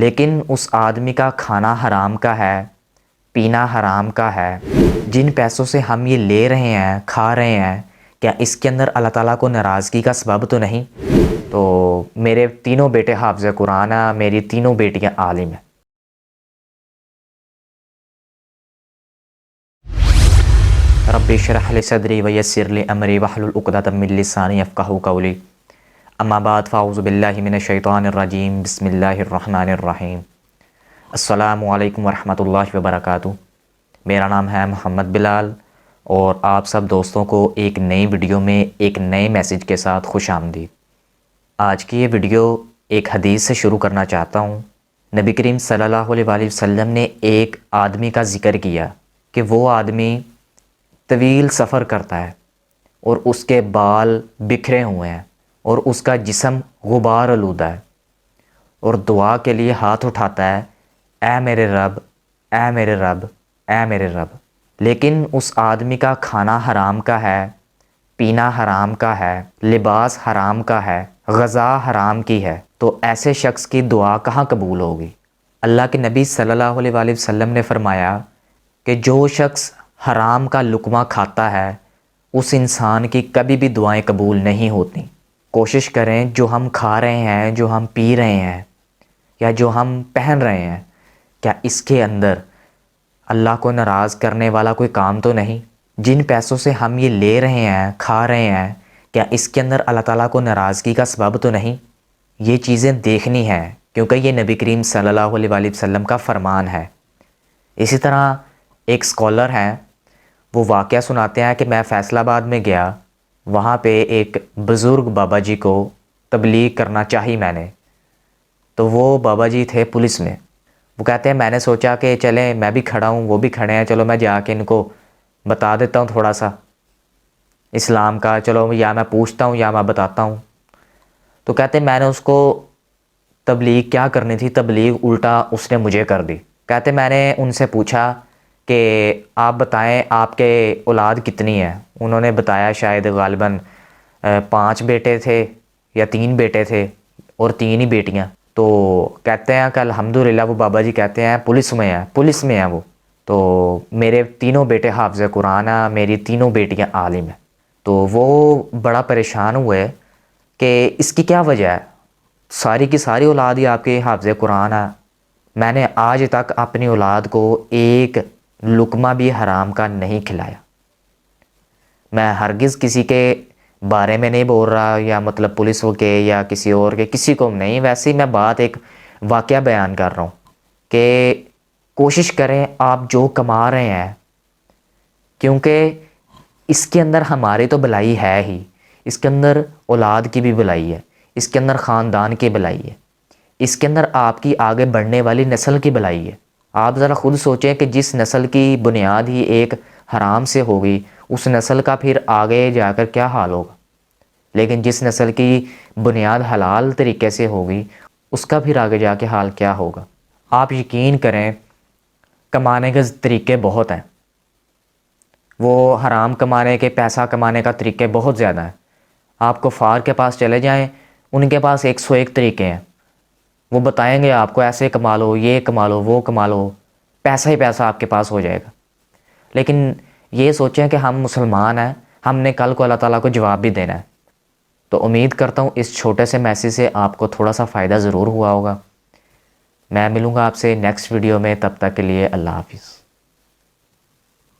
لیکن اس آدمی کا کھانا حرام کا ہے، پینا حرام کا ہے، جن پیسوں سے ہم یہ لے رہے ہیں، کھا رہے ہیں، کیا اس کے اندر اللہ تعالیٰ کو ناراضگی کا سبب تو نہیں؟ تو میرے تینوں بیٹے حافظ قرآن ہیں، میری تینوں بیٹیاں عالم ہیں۔ رب اشرح لی صدری ویسر لی امری واحلل عقدۃ من لسانی یفقہوا قولی، اما بعد فاعوذ باللہ من الشیطان الرجیم، بسم اللہ الرحمن الرحیم۔ السلام علیکم ورحمۃ اللہ وبرکاتہ۔ میرا نام ہے محمد بلال اور آپ سب دوستوں کو ایک نئی ویڈیو میں ایک نئے میسیج کے ساتھ خوش آمدید۔ آج کی یہ ویڈیو ایک حدیث سے شروع کرنا چاہتا ہوں۔ نبی کریم صلی اللہ علیہ وآلہ وسلم نے ایک آدمی کا ذکر کیا کہ وہ آدمی طویل سفر کرتا ہے اور اس کے بال بکھرے ہوئے ہیں اور اس کا جسم غبار آلودہ ہے، اور دعا کے لیے ہاتھ اٹھاتا ہے، اے میرے رب، اے میرے رب، اے میرے رب، لیکن اس آدمی کا کھانا حرام کا ہے، پینا حرام کا ہے، لباس حرام کا ہے، غذا حرام کی ہے، تو ایسے شخص کی دعا کہاں قبول ہوگی؟ اللہ کے نبی صلی اللہ علیہ وآلہ وسلم نے فرمایا کہ جو شخص حرام کا لقمہ کھاتا ہے اس انسان کی کبھی بھی دعائیں قبول نہیں ہوتی۔ کوشش کریں جو ہم کھا رہے ہیں، جو ہم پی رہے ہیں یا جو ہم پہن رہے ہیں، کیا اس کے اندر اللہ کو ناراض کرنے والا کوئی کام تو نہیں؟ جن پیسوں سے ہم یہ لے رہے ہیں، کھا رہے ہیں، کیا اس کے اندر اللہ تعالیٰ کو ناراضگی کا سبب تو نہیں؟ یہ چیزیں دیکھنی ہیں کیونکہ یہ نبی کریم صلی اللہ علیہ وآلہ وسلم کا فرمان ہے۔ اسی طرح ایک اسکالر ہیں، وہ واقعہ سناتے ہیں کہ میں فیصل آباد میں گیا، وہاں پہ ایک بزرگ بابا جی کو تبلیغ کرنا چاہی میں نے، تو وہ بابا جی تھے پولیس میں۔ وہ کہتے ہیں میں نے سوچا کہ چلیں میں بھی کھڑا ہوں، وہ بھی کھڑے ہیں، چلو میں جا کے ان کو بتا دیتا ہوں تھوڑا سا اسلام کا، چلو یا میں پوچھتا ہوں یا میں بتاتا ہوں۔ تو کہتے ہیں میں نے اس کو تبلیغ کیا کرنی تھی، تبلیغ الٹا اس نے مجھے کر دی۔ کہتے میں نے ان سے پوچھا کہ آپ بتائیں آپ کے اولاد کتنی ہے؟ انہوں نے بتایا شاید غالباً 5 بیٹے تھے یا 3 بیٹے تھے اور 3 ہی بیٹیاں۔ تو کہتے ہیں کہ الحمدللہ، وہ بابا جی کہتے ہیں پولیس میں ہیں وہ، تو میرے تینوں بیٹے حافظ قرآن ہیں، میری تینوں بیٹیاں عالم ہیں۔ تو وہ بڑا پریشان ہوئے کہ اس کی کیا وجہ ہے، ساری کی ساری اولاد ہی آپ کے حافظ قرآن ہے۔ میں نے آج تک اپنی اولاد کو ایک لقمہ بھی حرام کا نہیں کھلایا۔ میں ہرگز کسی کے بارے میں نہیں بول رہا، یا مطلب پولیس کے یا کسی اور کے، کسی کو نہیں، ویسے ہی میں بات ایک واقعہ بیان کر رہا ہوں کہ کوشش کریں آپ جو کما رہے ہیں، کیونکہ اس کے اندر ہماری تو بھلائی ہے ہی، اس کے اندر اولاد کی بھی بھلائی ہے، اس کے اندر خاندان کی بھلائی ہے، اس کے اندر آپ کی آگے بڑھنے والی نسل کی بھلائی ہے۔ آپ ذرا خود سوچیں کہ جس نسل کی بنیاد ہی ایک حرام سے ہوگی، اس نسل کا پھر آگے جا کر کیا حال ہوگا، لیکن جس نسل کی بنیاد حلال طریقے سے ہوگی اس کا پھر آگے جا کے حال کیا ہوگا۔ آپ یقین کریں کمانے کے طریقے بہت ہیں، وہ حرام کمانے کے، پیسہ کمانے کا طریقے بہت زیادہ ہیں۔ آپ کفار کے پاس چلے جائیں، ان کے پاس 101 طریقے ہیں، وہ بتائیں گے آپ کو ایسے کما لو، یہ کما لو، وہ کما لو، پیسہ ہی پیسہ آپ کے پاس ہو جائے گا۔ لیکن یہ سوچیں کہ ہم مسلمان ہیں، ہم نے کل کو اللہ تعالیٰ کو جواب بھی دینا ہے۔ تو امید کرتا ہوں اس چھوٹے سے میسیج سے آپ کو تھوڑا سا فائدہ ضرور ہوا ہوگا۔ میں ملوں گا آپ سے نیکسٹ ویڈیو میں، تب تک کے لیے اللہ حافظ۔